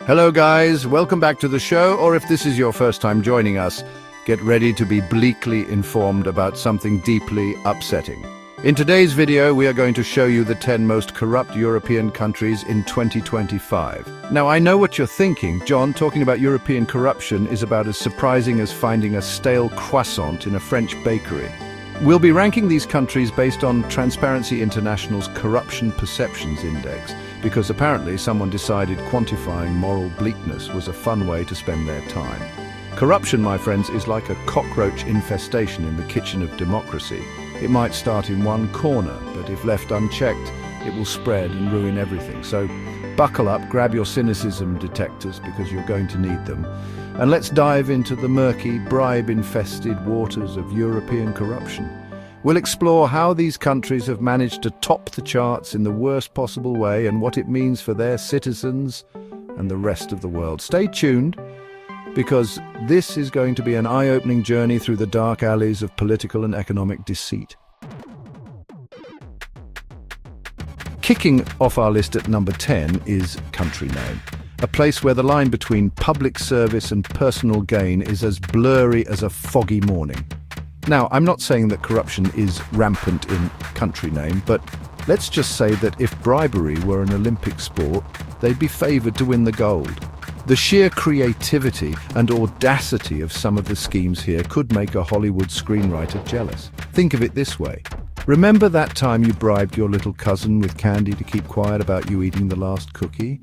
Hello guys, welcome back to the show, or if this is your first time joining us, get ready to be bleakly informed about something deeply upsetting. In today's video, we are going to show you the 10 most corrupt European countries in 2025. Now, I know what you're thinking. John, talking about European corruption is about as surprising as finding a stale croissant in a French bakery. We'll be ranking these countries based on Transparency International's Corruption Perceptions Index, because apparently someone decided quantifying moral bleakness was a fun way to spend their time. Corruption, my friends, is like a cockroach infestation in the kitchen of democracy. It might start in one corner, but if left unchecked, it will spread and ruin everything. So buckle up, grab your cynicism detectors, because you're going to need them. And let's dive into the murky, bribe-infested waters of European corruption. We'll explore how these countries have managed to top the charts in the worst possible way and what it means for their citizens and the rest of the world. Stay tuned, because this is going to be an eye-opening journey through the dark alleys of political and economic deceit. Kicking off our list at number 10 is country name, a place where the line between public service and personal gain is as blurry as a foggy morning. Now, I'm not saying that corruption is rampant in country name, but let's just say that if bribery were an Olympic sport, they'd be favoured to win the gold. The sheer creativity and audacity of some of the schemes here could make a Hollywood screenwriter jealous. Think of it this way. Remember that time you bribed your little cousin with candy to keep quiet about you eating the last cookie?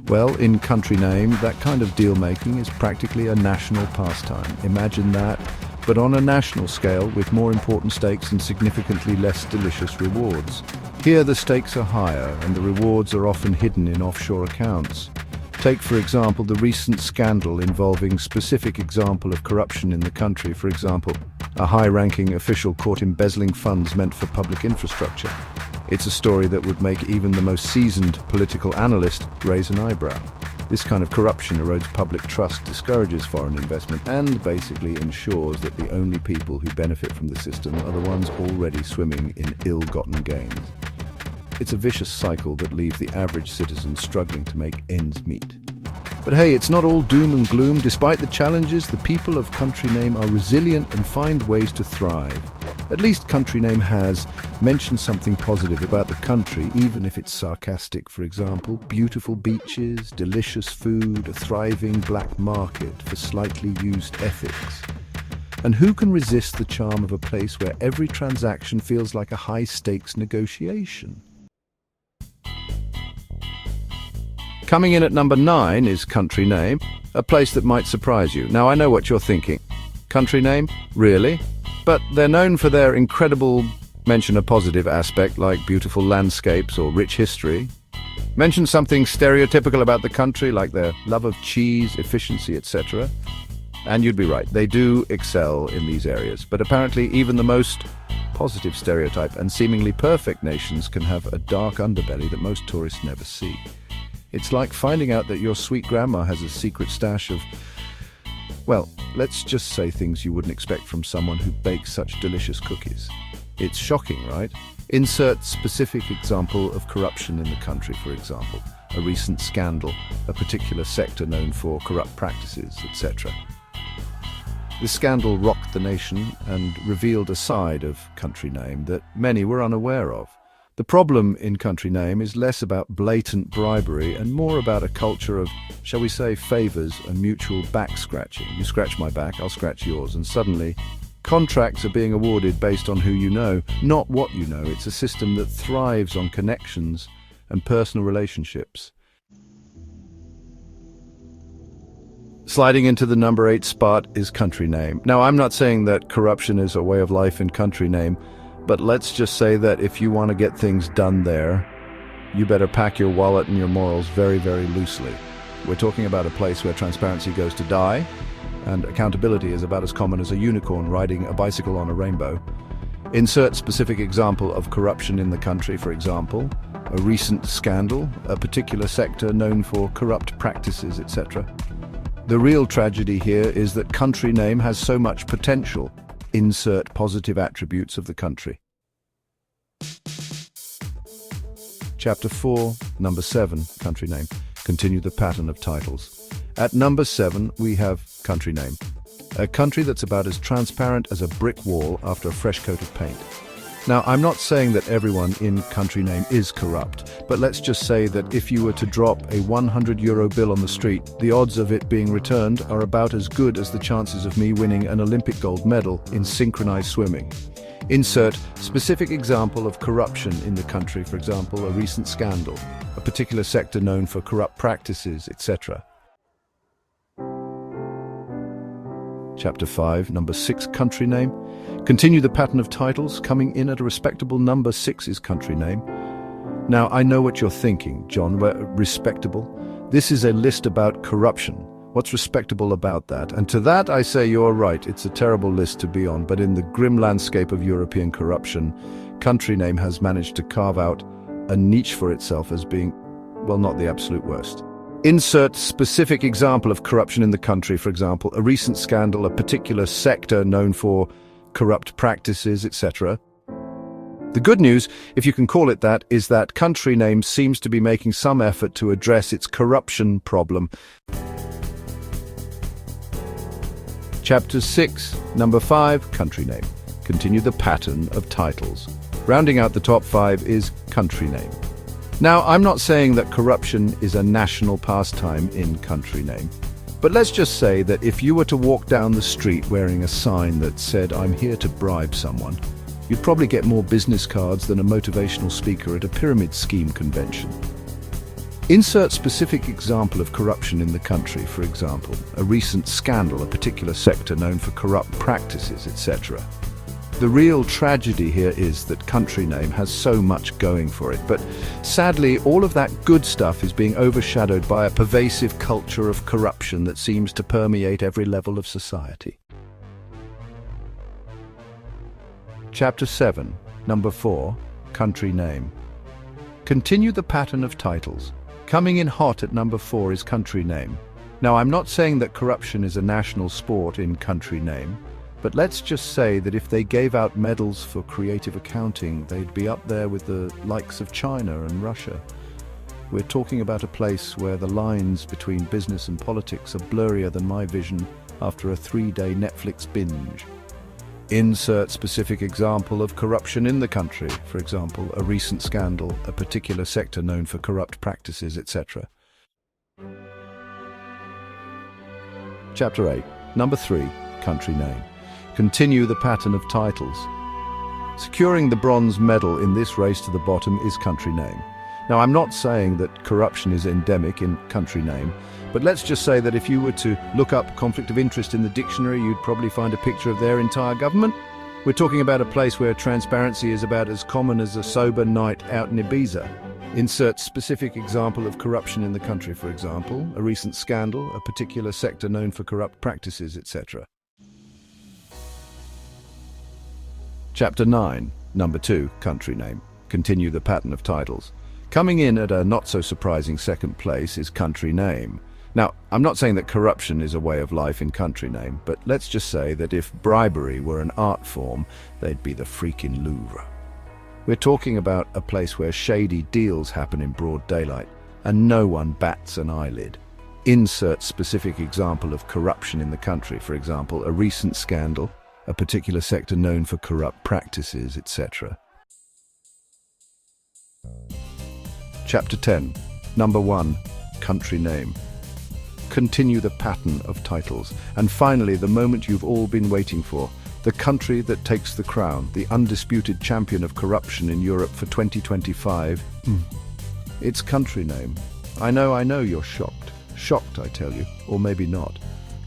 Well, in country name, that kind of deal-making is practically a national pastime. Imagine that, but on a national scale with more important stakes and significantly less delicious rewards. Here the stakes are higher and the rewards are often hidden in offshore accounts. Take, for example, the recent scandal involving specific example of corruption in the country, for example, a high-ranking official caught embezzling funds meant for public infrastructure. It's a story that would make even the most seasoned political analyst raise an eyebrow. This kind of corruption erodes public trust, discourages foreign investment, and basically ensures that the only people who benefit from the system are the ones already swimming in ill-gotten gains. It's a vicious cycle that leaves the average citizen struggling to make ends meet. But hey, it's not all doom and gloom. Despite the challenges, the people of country name are resilient and find ways to thrive. At least country name has mentioned something positive about the country, even if it's sarcastic. For example, beautiful beaches, delicious food, a thriving black market for slightly used ethics. And who can resist the charm of a place where every transaction feels like a high-stakes negotiation? Coming in at number 9 is country name, a place that might surprise you. Now, I know what you're thinking. Country name? Really? But they're known for their incredible, mention a positive aspect like beautiful landscapes or rich history. Mention something stereotypical about the country like their love of cheese, efficiency, etc. And you'd be right, they do excel in these areas. But apparently even the most positive stereotype and seemingly perfect nations can have a dark underbelly that most tourists never see. It's like finding out that your sweet grandma has a secret stash of, well, let's just say things you wouldn't expect from someone who bakes such delicious cookies. It's shocking, right? Insert specific example of corruption in the country, for example, a recent scandal, a particular sector known for corrupt practices, etc. The scandal rocked the nation and revealed a side of country name that many were unaware of. The problem in country name is less about blatant bribery and more about a culture of, shall we say, favors and mutual back scratching. You scratch my back, I'll scratch yours, and suddenly contracts are being awarded based on who you know, not what you know. It's a system that thrives on connections and personal relationships. Sliding into the number 8 spot is country name. Now, I'm not saying that corruption is a way of life in country name, but let's just say that if you want to get things done there, you better pack your wallet and your morals very, very loosely. We're talking about a place where transparency goes to die, and accountability is about as common as a unicorn riding a bicycle on a rainbow. Insert specific example of corruption in the country, for example, a recent scandal, a particular sector known for corrupt practices, etc. The real tragedy here is that country name has so much potential. Insert positive attributes of the country. Chapter 4, number 7, country name. Continue the pattern of titles. At number 7, we have country name. A country that's about as transparent as a brick wall after a fresh coat of paint. Now, I'm not saying that everyone in country name is corrupt, but let's just say that if you were to drop a €100 bill on the street, the odds of it being returned are about as good as the chances of me winning an Olympic gold medal in synchronized swimming. Insert specific example of corruption in the country, for example, a recent scandal, a particular sector known for corrupt practices, etc. Chapter 5, number 6, country name. Continue the pattern of titles. Coming in at a respectable number 6 is country name. Now, I know what you're thinking, John. Respectable? This is a list about corruption. What's respectable about that? And to that I say you're right, it's a terrible list to be on, but in the grim landscape of European corruption, country name has managed to carve out a niche for itself as being, well, not the absolute worst. Insert specific example of corruption in the country, for example, a recent scandal, a particular sector known for corrupt practices, etc. The good news, if you can call it that, is that country name seems to be making some effort to address its corruption problem. Chapter 6, number 5, country name. Continue the pattern of titles. Rounding out the top 5 is country name. Now, I'm not saying that corruption is a national pastime in country name, but let's just say that if you were to walk down the street wearing a sign that said, "I'm here to bribe someone," you'd probably get more business cards than a motivational speaker at a pyramid scheme convention. Insert specific example of corruption in the country, for example, a recent scandal, a particular sector known for corrupt practices, etc. The real tragedy here is that country name has so much going for it, but sadly all of that good stuff is being overshadowed by a pervasive culture of corruption that seems to permeate every level of society. Chapter 7, number 4, country name. Continue the pattern of titles. Coming in hot at number 4 is country name. Now, I'm not saying that corruption is a national sport in country name, but let's just say that if they gave out medals for creative accounting, they'd be up there with the likes of China and Russia. We're talking about a place where the lines between business and politics are blurrier than my vision after a 3-day Netflix binge. Insert specific example of corruption in the country, for example, a recent scandal, a particular sector known for corrupt practices, etc. Chapter 8, number 3, country name. Continue the pattern of titles. Securing the bronze medal in this race to the bottom is country name. Now, I'm not saying that corruption is endemic in country name, but let's just say that if you were to look up conflict of interest in the dictionary, you'd probably find a picture of their entire government. We're talking about a place where transparency is about as common as a sober night out in Ibiza. Insert specific example of corruption in the country, for example, a recent scandal, a particular sector known for corrupt practices, etc. Chapter 9, number 2, country name. Continue the pattern of titles. Coming in at a not-so-surprising second place is country name. Now, I'm not saying that corruption is a way of life in country name, but let's just say that if bribery were an art form, they'd be the freaking Louvre. We're talking about a place where shady deals happen in broad daylight, and no one bats an eyelid. Insert specific example of corruption in the country, for example, a recent scandal, a particular sector known for corrupt practices, etc. Chapter 10, number 1, country name. Continue the pattern of titles. And finally, the moment you've all been waiting for, the country that takes the crown, the undisputed champion of corruption in Europe for 2025. It's country name. I know you're shocked. Shocked, I tell you, or maybe not.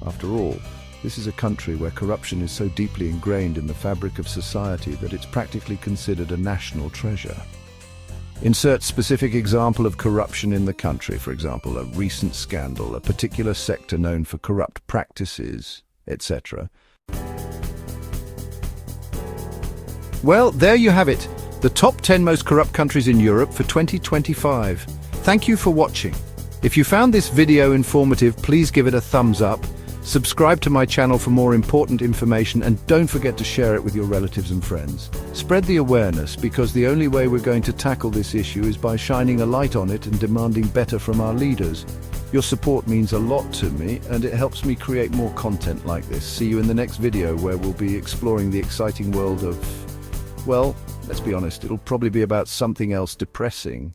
After all, this is a country where corruption is so deeply ingrained in the fabric of society that it's practically considered a national treasure. Insert specific example of corruption in the country, for example, a recent scandal, a particular sector known for corrupt practices, etc. Well, there you have it, the top 10 most corrupt countries in Europe for 2025. Thank you for watching. If you found this video informative, please give it a thumbs up. Subscribe to my channel for more important information, and don't forget to share it with your relatives and friends. Spread the awareness, because the only way we're going to tackle this issue is by shining a light on it and demanding better from our leaders. Your support means a lot to me, and it helps me create more content like this. See you in the next video, where we'll be exploring the exciting world of, well, let's be honest, it'll probably be about something else depressing.